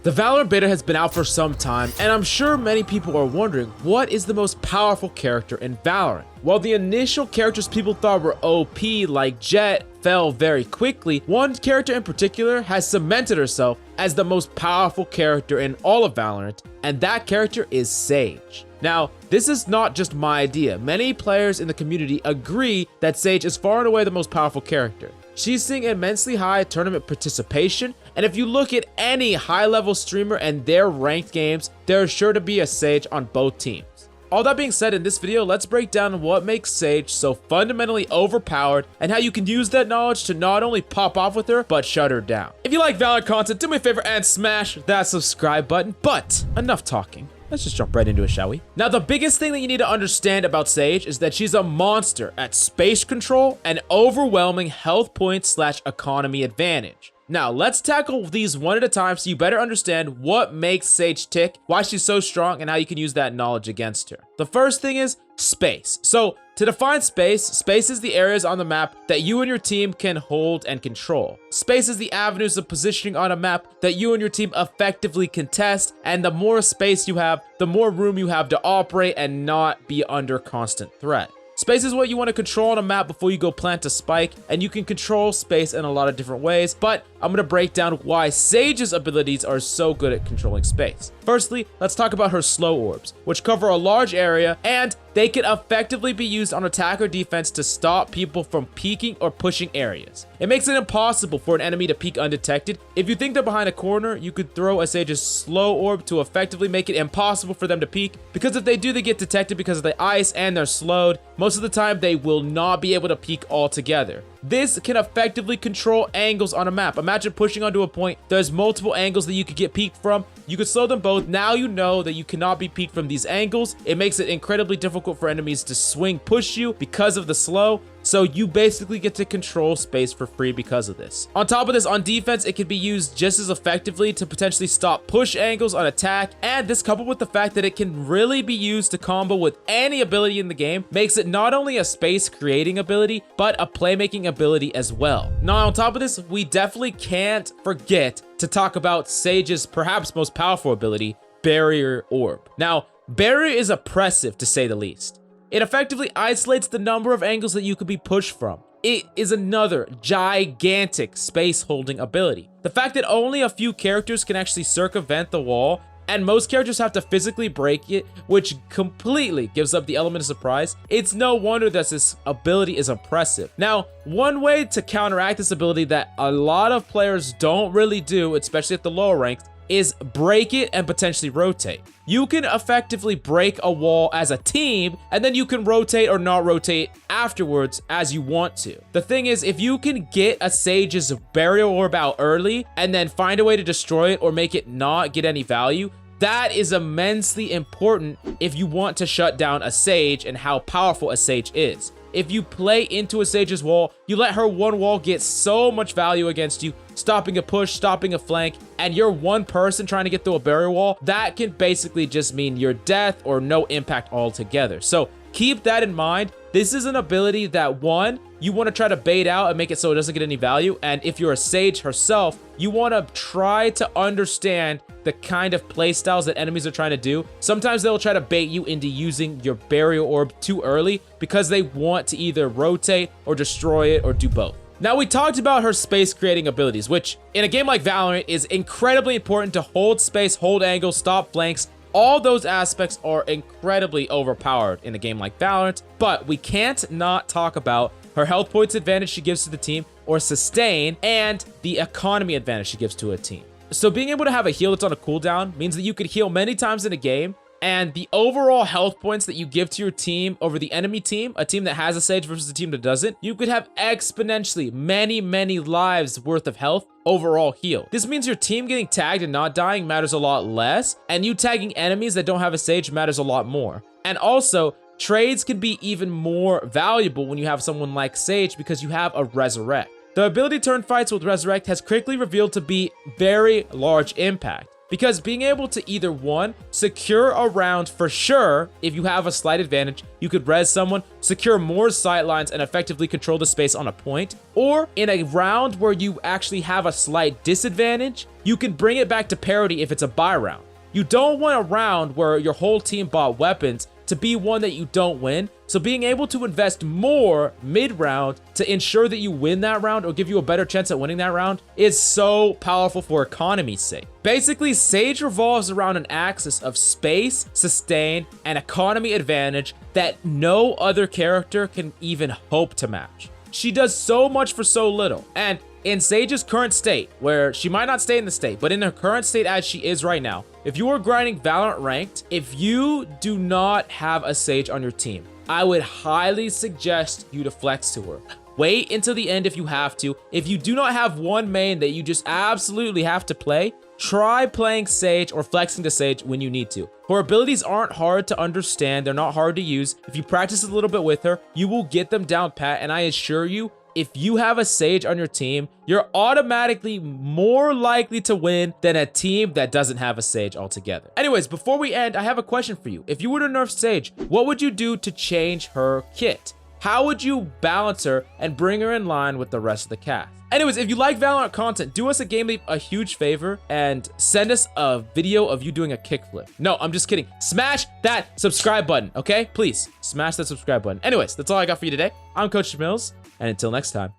The Valorant beta has been out for some time, and I'm sure many people are wondering, what is the most powerful character in Valorant? While the initial characters people thought were OP, like Jett, fell very quickly, one character in particular has cemented herself as the most powerful character in all of Valorant, and that character is Sage. Now, this is not just my idea. Many players in the community agree that Sage is far and away the most powerful character. She's seeing immensely high tournament participation, and if you look at any high-level streamer and their ranked games, there is sure to be a Sage on both teams. All that being said, in this video, let's break down what makes Sage so fundamentally overpowered and how you can use that knowledge to not only pop off with her, but shut her down. If you like Valorant content, do me a favor and smash that subscribe button, but enough talking. Let's just jump right into it, shall we? Now, the biggest thing that you need to understand about Sage is that she's a monster at space control and overwhelming health points / economy advantage. Now, let's tackle these one at a time so you better understand what makes Sage tick, why she's so strong, and how you can use that knowledge against her. The first thing is space. So, to define space is the areas on the map that you and your team can hold and control. Space is the avenues of positioning on a map that you and your team effectively contest, and the more space you have, the more room you have to operate and not be under constant threat. Space is what you want to control on a map before you go plant a spike, and you can control space in a lot of different ways, but I'm going to break down why Sage's abilities are so good at controlling space. Firstly, let's talk about her slow orbs, which cover a large area, and they can effectively be used on attack or defense to stop people from peeking or pushing areas. It makes it impossible for an enemy to peek undetected. If you think they're behind a corner, you could throw a Sage's slow orb to effectively make it impossible for them to peek, because if they do, they get detected because of the ice and they're slowed. Most of the time, they will not be able to peek altogether. This can effectively control angles on a map. Imagine pushing onto a point. There's multiple angles that you could get peeked from. You could slow them both. Now you know that you cannot be peeked from these angles. It makes it incredibly difficult for enemies to swing push you because of the slow. So you basically get to control space for free because of this. On top of this, on defense, it can be used just as effectively to potentially stop push angles on attack. And this, coupled with the fact that it can really be used to combo with any ability in the game, makes it not only a space creating ability, but a playmaking ability as well. Now, on top of this, we definitely can't forget to talk about Sage's perhaps most powerful ability, Barrier Orb. Now, Barrier is oppressive to say the least. It effectively isolates the number of angles that you could be pushed from. It is another gigantic space-holding ability. The fact that only a few characters can actually circumvent the wall, and most characters have to physically break it, which completely gives up the element of surprise, it's no wonder that this ability is impressive. Now, one way to counteract this ability that a lot of players don't really do, especially at the lower ranks, is break it and potentially rotate. You can effectively break a wall as a team, and then you can rotate or not rotate afterwards as you want to. The thing is, if you can get a Sage's Barrier Orb out early and then find a way to destroy it or make it not get any value, that is immensely important if you want to shut down a Sage and how powerful a Sage is. If you play into a Sage's wall, you let her one wall get so much value against you, stopping a push, stopping a flank, and you're one person trying to get through a barrier wall, that can basically just mean your death or no impact altogether. So keep that in mind. This is an ability that, one, you want to try to bait out and make it so it doesn't get any value. And if you're a Sage herself, you want to try to understand the kind of playstyles that enemies are trying to do. Sometimes they'll try to bait you into using your Barrier Orb too early because they want to either rotate or destroy it or do both. Now, we talked about her space creating abilities, which in a game like Valorant is incredibly important to hold space, hold angles, stop flanks. All those aspects are incredibly overpowered in a game like Valorant, but we can't not talk about her health points advantage she gives to the team, or sustain, and the economy advantage she gives to a team. So being able to have a heal that's on a cooldown means that you could heal many times in a game, and the overall health points that you give to your team over the enemy team, a team that has a Sage versus a team that doesn't, you could have exponentially many lives worth of health overall heal. This means your team getting tagged and not dying matters a lot less, and you tagging enemies that don't have a Sage matters a lot more. And also, trades can be even more valuable when you have someone like Sage because you have a Resurrect. The ability to turn fights with Resurrect has quickly revealed to be very large impact, because being able to either one, secure a round for sure. If you have a slight advantage, you could res someone, secure more sight lines, and effectively control the space on a point. Or in a round where you actually have a slight disadvantage, you can bring it back to parity if it's a buy round. You don't want a round where your whole team bought weapons to be one that you don't win. So being able to invest more mid-round to ensure that you win that round or give you a better chance at winning that round is so powerful for economy's sake. Basically, Sage revolves around an axis of space, sustain, and economy advantage that no other character can even hope to match. She does so much for so little, and in Sage's current state, where she might not stay in the state, but in her current state as she is right now, if you are grinding Valorant ranked, if you do not have a Sage on your team, I would highly suggest you to flex to her. Wait until the end if you have to. If you do not have one main that you just absolutely have to play, try playing Sage or flexing to Sage when you need to. Her abilities aren't hard to understand. They're not hard to use. If you practice a little bit with her, you will get them down pat, and I assure you, if you have a Sage on your team, you're automatically more likely to win than a team that doesn't have a Sage altogether. Anyways, before we end, I have a question for you. If you were to nerf Sage, what would you do to change her kit? How would you balance her and bring her in line with the rest of the cast? Anyways, if you like Valorant content, do us a Game Leap a huge favor and send us a video of you doing a kickflip. No, I'm just kidding. Smash that subscribe button, okay? Please, smash that subscribe button. Anyways, that's all I got for you today. I'm Coach Mills, and until next time.